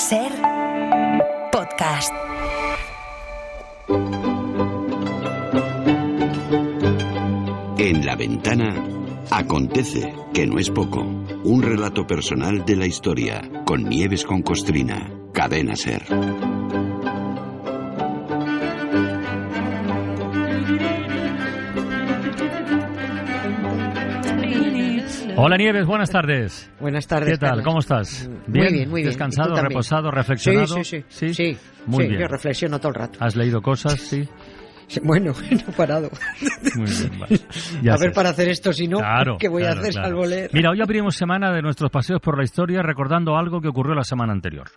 Ser podcast. En La Ventana acontece, que no es poco, un relato personal de la historia, con Nieves con Costrina, Cadena Ser. Hola Nieves, buenas tardes. Buenas tardes. ¿Qué tal? Carlos. ¿Cómo estás? Muy bien, muy bien. ¿Descansado, reposado, reflexionado? Sí. Muy bien. Yo reflexiono todo el rato. ¿Has leído cosas? Sí. Bueno, no he parado. Muy bien, vale. Ya A ver, sé. para hacer esto, si no, Claro, ¿qué voy a hacer claro. salvo leer? Mira, hoy abrimos semana de nuestros paseos por la historia recordando algo que ocurrió la semana anterior.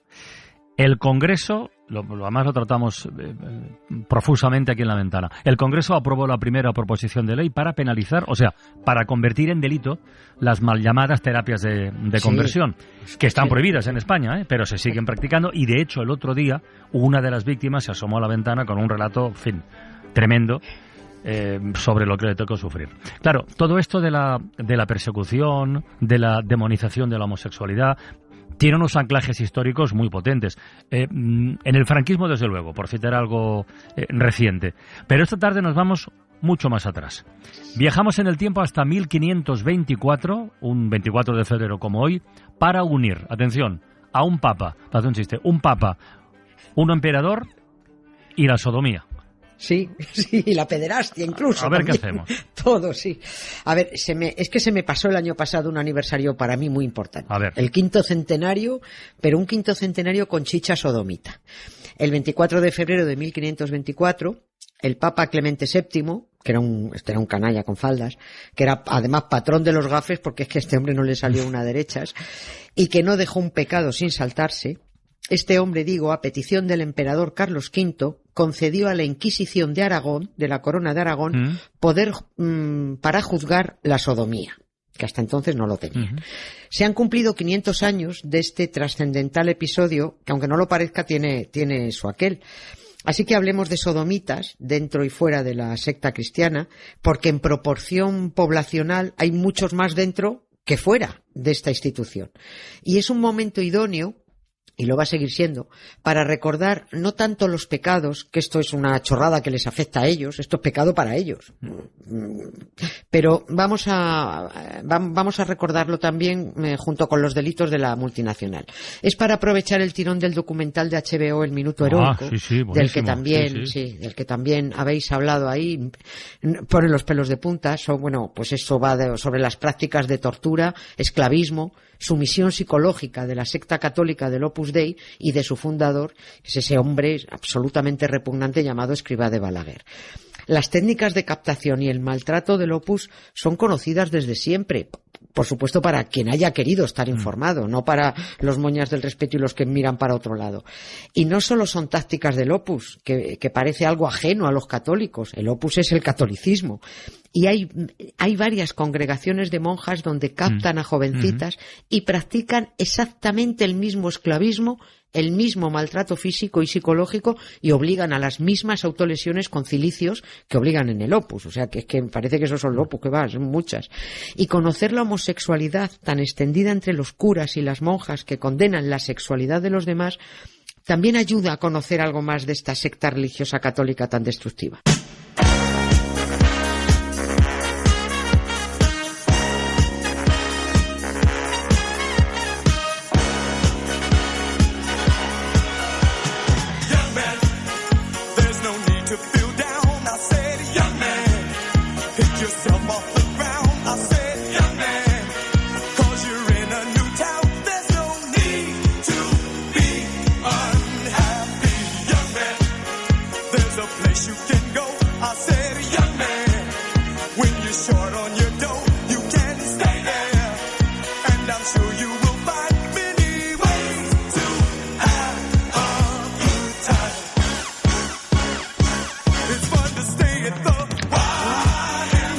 El Congreso, además lo tratamos profusamente aquí en La Ventana, el Congreso aprobó la primera proposición de ley para penalizar, o sea, para convertir en delito las mal llamadas terapias de conversión, que están prohibidas en España, pero se siguen practicando, y de hecho el otro día una de las víctimas se asomó a la ventana con un relato, en fin, tremendo, sobre lo que le tocó sufrir. Claro, todo esto de la persecución, de la demonización de la homosexualidad, tiene unos anclajes históricos muy potentes. En el franquismo, desde luego, por citar algo reciente. Pero esta tarde nos vamos mucho más atrás. Viajamos en el tiempo hasta 1524, un 24 de febrero como hoy, para unir, atención, a un papa, hace un chiste, un papa, un emperador y la sodomía. Sí, y la pederastia incluso. A ver también. qué hacemos. Todo, sí. A ver, es que se me pasó el año pasado un aniversario para mí muy importante. A ver. El 5º centenario, pero un 5º centenario con chicha sodomita. El 24 de febrero de 1524, el Papa Clemente VII, que era un canalla con faldas, que era además patrón de los gafes, porque es que a este hombre no le salió una derechas, y que no dejó un pecado sin saltarse. Este hombre, a petición del emperador Carlos V, concedió a la Inquisición de Aragón, de la Corona de Aragón, poder para juzgar la sodomía, que hasta entonces no lo tenían. Se han cumplido 500 años de este trascendental episodio, que aunque no lo parezca, tiene su aquel. Así que hablemos de sodomitas dentro y fuera de la secta cristiana, porque en proporción poblacional hay muchos más dentro que fuera de esta institución. Y es un momento idóneo, y lo va a seguir siendo, para recordar no tanto los pecados, que esto es una chorrada que les afecta a ellos, esto es pecado para ellos, pero vamos a recordarlo también junto con los delitos de la multinacional. Es para aprovechar el tirón del documental de HBO El Minuto Heroico, del que también habéis hablado ahí, ponen los pelos de punta. Pues eso va sobre las prácticas de tortura, esclavismo, sumisión psicológica de la secta católica del Opus Dei y de su fundador, que es ese hombre absolutamente repugnante llamado Escrivá de Balaguer. Las técnicas de captación y el maltrato del Opus son conocidas desde siempre, por supuesto para quien haya querido estar informado, no para los moñas del respeto y los que miran para otro lado. Y no solo son tácticas del Opus, que parece algo ajeno a los católicos, el Opus es el catolicismo. Y hay varias congregaciones de monjas donde captan a jovencitas y practican exactamente el mismo esclavismo, el mismo maltrato físico y psicológico, y obligan a las mismas autolesiones con cilicios que obligan en el Opus. O sea, que es que parece que esos son los Opus, que son muchas. Y conocer la homosexualidad tan extendida entre los curas y las monjas que condenan la sexualidad de los demás también ayuda a conocer algo más de esta secta religiosa católica tan destructiva.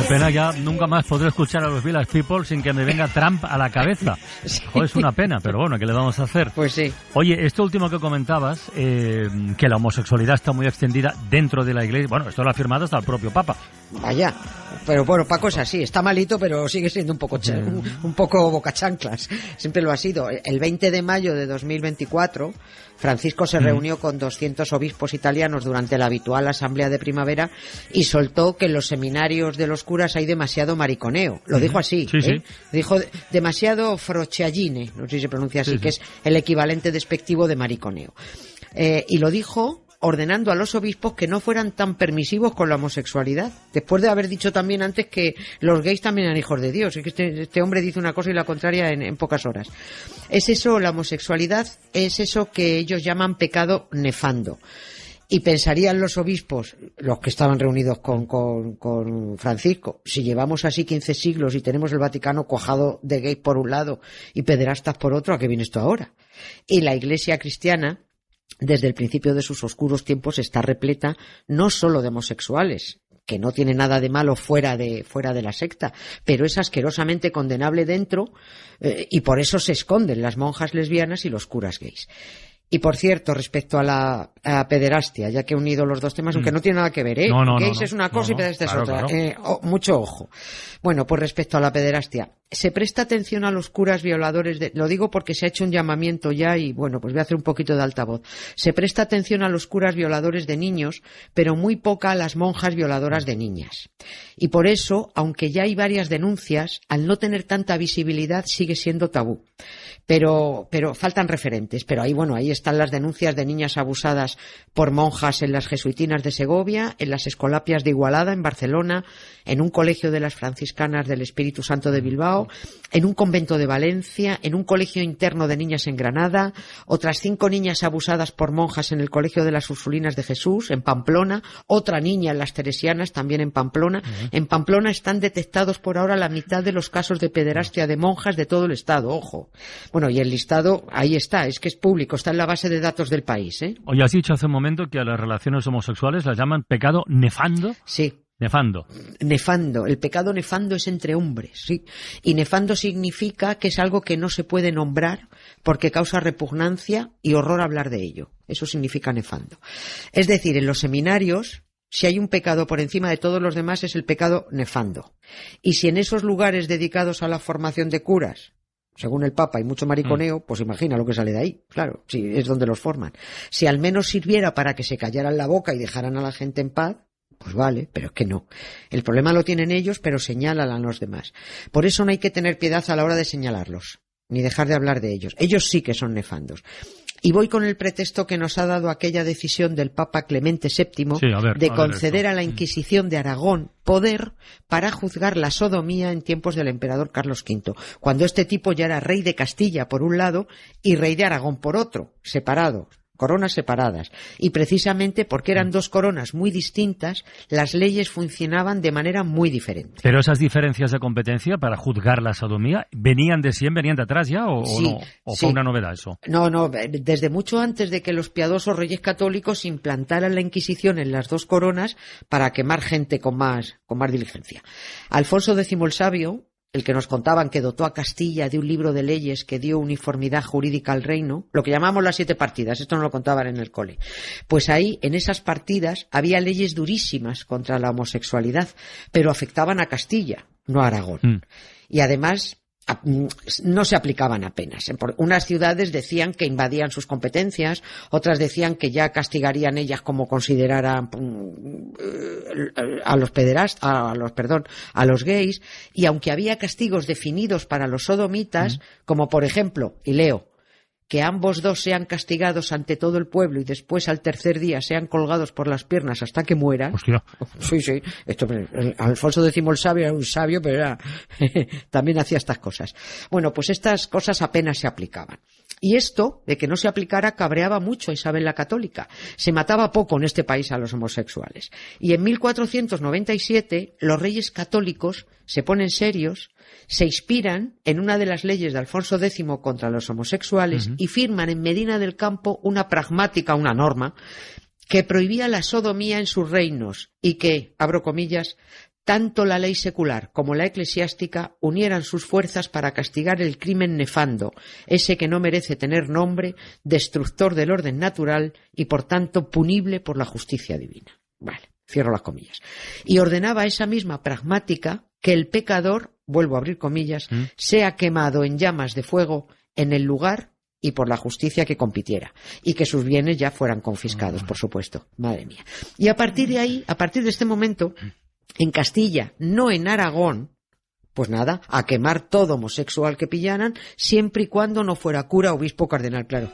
Pena, ya nunca más podré escuchar a los Village People sin que me venga Trump a la cabeza. Joder, es una pena, pero bueno, ¿qué le vamos a hacer? Pues sí. Oye, esto último que comentabas, que la homosexualidad está muy extendida dentro de la Iglesia, bueno, esto lo ha afirmado hasta el propio Papa. Vaya. Pero bueno, Paco es así, está malito, pero sigue siendo un poco bocachanclas. Siempre lo ha sido. El 20 de mayo de 2024, Francisco se reunió con 200 obispos italianos durante la habitual asamblea de primavera y soltó que en los seminarios de los curas hay demasiado mariconeo. Lo dijo así, sí. Dijo demasiado frociagine, no sé si se pronuncia así, que es el equivalente despectivo de mariconeo. Y lo dijo ordenando a los obispos que no fueran tan permisivos con la homosexualidad, después de haber dicho también antes que los gays también eran hijos de Dios. Es que este hombre dice una cosa y la contraria en pocas horas. Es eso, la homosexualidad, es eso que ellos llaman pecado nefando. Y pensarían los obispos, los que estaban reunidos con Francisco, si llevamos así 15 siglos y tenemos el Vaticano cuajado de gays por un lado y pederastas por otro, ¿a qué viene esto ahora? Y la Iglesia cristiana, desde el principio de sus oscuros tiempos, está repleta no solo de homosexuales, que no tiene nada de malo fuera de la secta, pero es asquerosamente condenable dentro, y por eso se esconden las monjas lesbianas y los curas gays. Y por cierto, respecto a la pederastia, ya que he unido los dos temas, aunque no tiene nada que ver, gays es una cosa y pederastia es otra. Claro. Mucho ojo. Bueno, pues respecto a la pederastia, se presta atención a los curas violadores lo digo porque se ha hecho un llamamiento ya y bueno, pues voy a hacer un poquito de altavoz. Se presta atención a los curas violadores de niños, pero muy poca a las monjas violadoras de niñas. Y por eso, aunque ya hay varias denuncias, al no tener tanta visibilidad sigue siendo tabú. Pero faltan referentes. Pero ahí están las denuncias de niñas abusadas por monjas en las jesuitinas de Segovia, en las escolapias de Igualada, en Barcelona, en un colegio de las franciscanas del Espíritu Santo de Bilbao, en un convento de Valencia, en un colegio interno de niñas en Granada, otras 5 niñas abusadas por monjas en el colegio de las Ursulinas de Jesús, en Pamplona, otra niña en las Teresianas, también en Pamplona. En Pamplona están detectados por ahora la mitad de los casos de pederastia de monjas de todo el Estado, ojo. Bueno, y el listado, ahí está, es que es público, está en la base de datos del país, ¿eh? Oye, has dicho hace un momento que a las relaciones homosexuales las llaman pecado nefando. Sí. Nefando. El pecado nefando es entre hombres, sí. Y nefando significa que es algo que no se puede nombrar porque causa repugnancia y horror hablar de ello. Eso significa nefando. Es decir, en los seminarios, si hay un pecado por encima de todos los demás, es el pecado nefando. Y si en esos lugares dedicados a la formación de curas, según el Papa, hay mucho mariconeo, pues imagina lo que sale de ahí. Claro, sí, es donde los forman. Si al menos sirviera para que se callaran la boca y dejaran a la gente en paz, pues vale, pero es que no. El problema lo tienen ellos, pero señalan a los demás. Por eso no hay que tener piedad a la hora de señalarlos, ni dejar de hablar de ellos. Ellos sí que son nefandos. Y voy con el pretexto que nos ha dado aquella decisión del Papa Clemente VII de conceder a la Inquisición de Aragón poder para juzgar la sodomía en tiempos del emperador Carlos V, cuando este tipo ya era rey de Castilla por un lado y rey de Aragón por otro, separados. Coronas separadas. Y precisamente porque eran dos coronas muy distintas, las leyes funcionaban de manera muy diferente. Pero esas diferencias de competencia para juzgar la sodomía, ¿venían de atrás ya o sí, no? ¿O fue una novedad eso? No, desde mucho antes de que los piadosos reyes católicos implantaran la Inquisición en las dos coronas para quemar gente con más diligencia. Alfonso X el Sabio, el que nos contaban que dotó a Castilla de un libro de leyes que dio uniformidad jurídica al reino, lo que llamamos las 7 partidas, esto no lo contaban en el cole. Pues ahí, en esas partidas, había leyes durísimas contra la homosexualidad, pero afectaban a Castilla, no a Aragón. Y además, no se aplicaban apenas. Unas ciudades decían que invadían sus competencias, otras decían que ya castigarían ellas como consideraran a los gays, y aunque había castigos definidos para los sodomitas, como por ejemplo, y leo, que ambos dos sean castigados ante todo el pueblo y después al tercer día sean colgados por las piernas hasta que mueran. Hostia. Sí. Alfonso X el Sabio era un sabio, pero también hacía estas cosas. Bueno, pues estas cosas apenas se aplicaban. Y esto, de que no se aplicara, cabreaba mucho a Isabel la Católica. Se mataba poco en este país a los homosexuales. Y en 1497 los reyes católicos se ponen serios, se inspiran en una de las leyes de Alfonso X contra los homosexuales y firman en Medina del Campo una norma, que prohibía la sodomía en sus reinos y que, abro comillas, tanto la ley secular como la eclesiástica unieran sus fuerzas para castigar el crimen nefando, ese que no merece tener nombre, destructor del orden natural y por tanto punible por la justicia divina. Vale. cierro las comillas, y ordenaba esa misma pragmática que el pecador, vuelvo a abrir comillas, sea quemado en llamas de fuego en el lugar y por la justicia que compitiera, y que sus bienes ya fueran confiscados, por supuesto. Madre mía. Y a partir de ahí, a partir de este momento, en Castilla, no en Aragón, pues nada, a quemar todo homosexual que pillaran, siempre y cuando no fuera cura, obispo, cardenal, claro.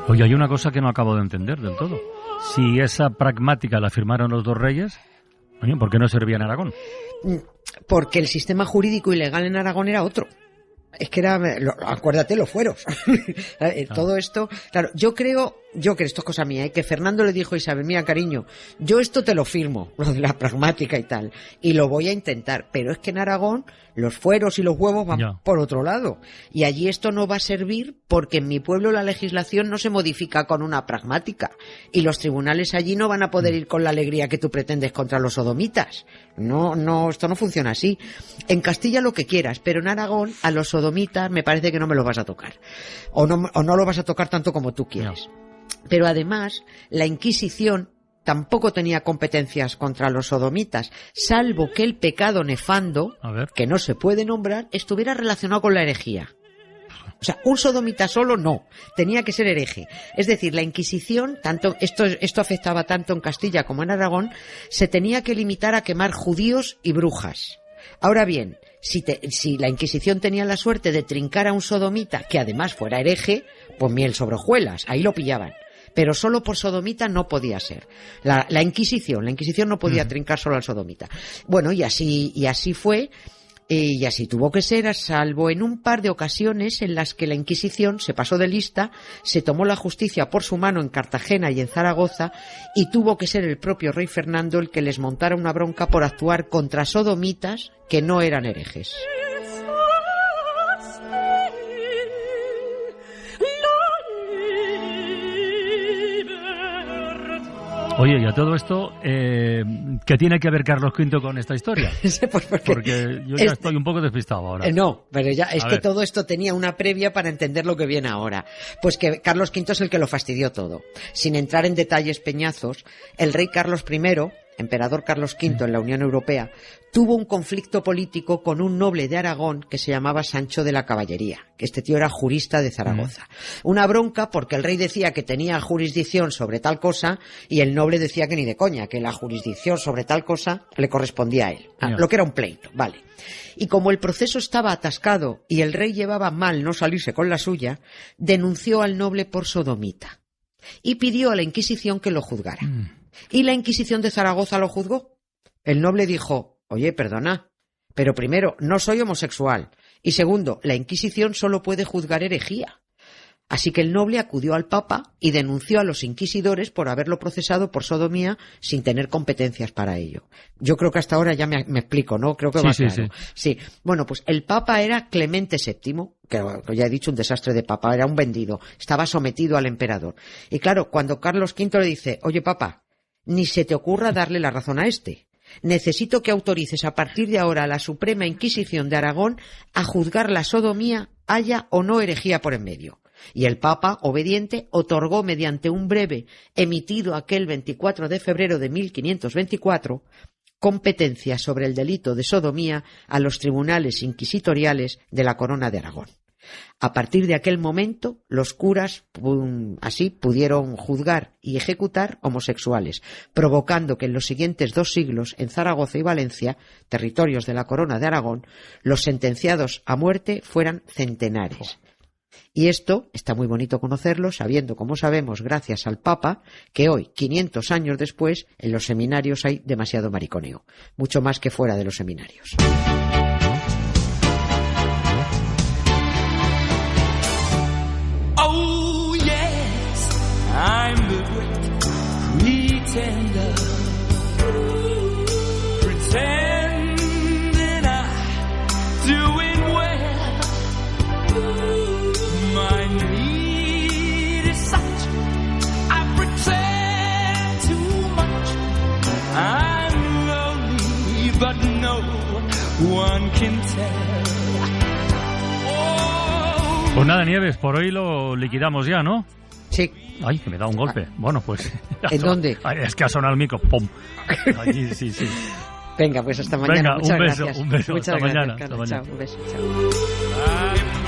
Oye, hay una cosa que no acabo de entender del todo. Si esa pragmática la firmaron los dos reyes, oye, ¿por qué no servía en Aragón? Porque el sistema jurídico y legal en Aragón era otro. Es que era, acuérdate, los fueros. Todo esto, claro, yo creo, esto es cosa mía, que Fernando le dijo a Isabel, mira, cariño, yo esto te lo firmo, lo de la pragmática y tal, y lo voy a intentar, pero es que en Aragón los fueros y los huevos van por otro lado, y allí esto no va a servir porque en mi pueblo la legislación no se modifica con una pragmática, y los tribunales allí no van a poder ir con la alegría que tú pretendes contra los sodomitas. No, esto no funciona así. En Castilla lo que quieras, pero en Aragón a los sodomitas me parece que no me lo vas a tocar, o no lo vas a tocar tanto como tú quieres. Pero además la Inquisición tampoco tenía competencias contra los sodomitas, salvo que el pecado nefando, que no se puede nombrar, estuviera relacionado con la herejía. O sea, un sodomita solo no, tenía que ser hereje. Es decir, la Inquisición, tanto esto afectaba tanto en Castilla como en Aragón, se tenía que limitar a quemar judíos y brujas. Ahora bien, si la Inquisición tenía la suerte de trincar a un sodomita que además fuera hereje, pues miel sobre hojuelas, ahí lo pillaban. Pero solo por sodomita no podía ser. La Inquisición no podía trincar solo al sodomita. Bueno, y así fue, y así tuvo que ser, salvo en un par de ocasiones en las que la Inquisición se pasó de lista, se tomó la justicia por su mano en Cartagena y en Zaragoza, y tuvo que ser el propio rey Fernando el que les montara una bronca por actuar contra sodomitas que no eran herejes. Oye, y a todo esto, ¿qué tiene que ver Carlos V con esta historia? Pues porque yo ya estoy un poco despistado ahora. No, pero ya es que todo esto tenía una previa para entender lo que viene ahora. Pues que Carlos V es el que lo fastidió todo. Sin entrar en detalles peñazos, el rey Carlos I, emperador Carlos V en la Unión Europea, tuvo un conflicto político con un noble de Aragón que se llamaba Sancho de la Caballería, que este tío era jurista de Zaragoza. Una bronca porque el rey decía que tenía jurisdicción sobre tal cosa y el noble decía que ni de coña, que la jurisdicción sobre tal cosa le correspondía a él. Lo que era un pleito, vale. Y como el proceso estaba atascado y el rey llevaba mal no salirse con la suya, denunció al noble por sodomita y pidió a la Inquisición que lo juzgara. Y la Inquisición de Zaragoza lo juzgó. El noble dijo, oye, perdona, pero primero, no soy homosexual, y segundo, la Inquisición solo puede juzgar herejía. Así que el noble acudió al Papa y denunció a los inquisidores por haberlo procesado por sodomía sin tener competencias para ello. Yo creo que hasta ahora ya me explico, ¿no? Creo que va claro. Sí. Bueno, pues el Papa era Clemente VII, que ya he dicho, un desastre de Papa, era un vendido, estaba sometido al emperador. Y claro, cuando Carlos V le dice, oye, Papa, ni se te ocurra darle la razón a este. Necesito que autorices a partir de ahora a la Suprema Inquisición de Aragón a juzgar la sodomía, haya o no herejía por en medio. Y el Papa, obediente, otorgó mediante un breve emitido aquel 24 de febrero de 1524 competencia sobre el delito de sodomía a los tribunales inquisitoriales de la Corona de Aragón. A partir de aquel momento, los curas así pudieron juzgar y ejecutar homosexuales, provocando que en los siguientes 2 siglos en Zaragoza y Valencia, territorios de la Corona de Aragón, los sentenciados a muerte fueran centenares. Y esto está muy bonito conocerlo, sabiendo, como sabemos, gracias al Papa, que hoy, 500 años después, en los seminarios hay demasiado mariconeo, mucho más que fuera de los seminarios. Oh yes, I'm the great pretender, pretending I'm doing well. My need one can tell. Oh. Pues nada, Nieves, por hoy lo liquidamos ya, ¿no? Sí. Ay, que me da un golpe. Bueno, pues... ¿En dónde? Ay, es que ha sonado el micro. ¡Pum! Allí, sí. Venga, pues hasta mañana. Venga, muchas un beso, gracias. un beso. Muchas Hasta gracias, mañana, Carla. hasta mañana. Chao, un beso, chao. I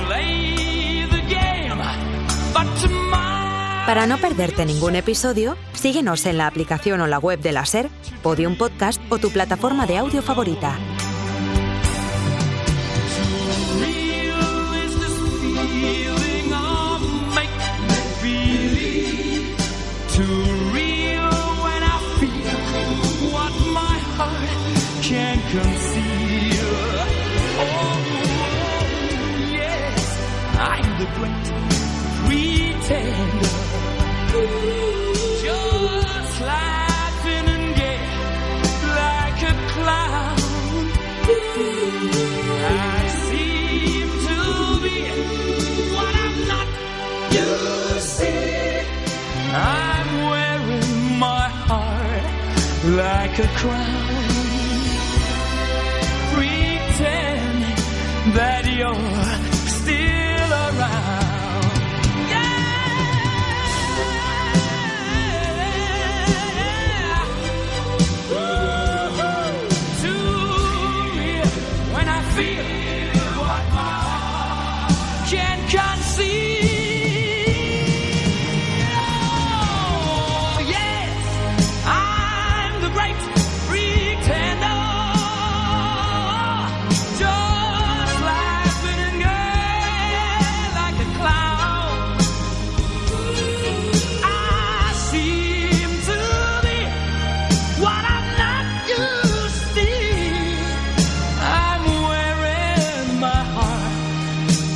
play the game, but tomorrow. Para no perderte ningún episodio, síguenos en la aplicación o la web de la SER, Podium Podcast o tu plataforma de audio favorita. Real is this feeling of make-believe. Too real when I feel what my heart can't conceal. Oh, yes, I'm the great pretender. Just laughing and gay like a clown. I seem to be what I'm not. You see, I'm wearing my heart like a crown, pretending that you're still around.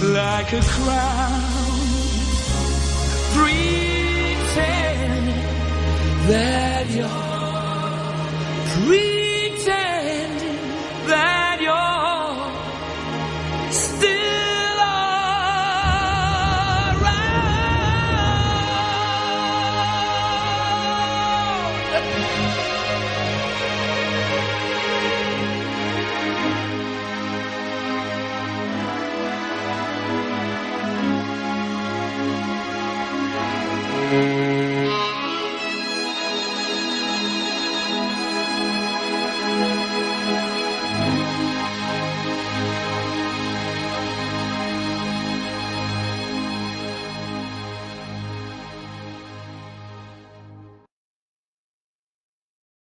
Like a crown, pretend that you're free.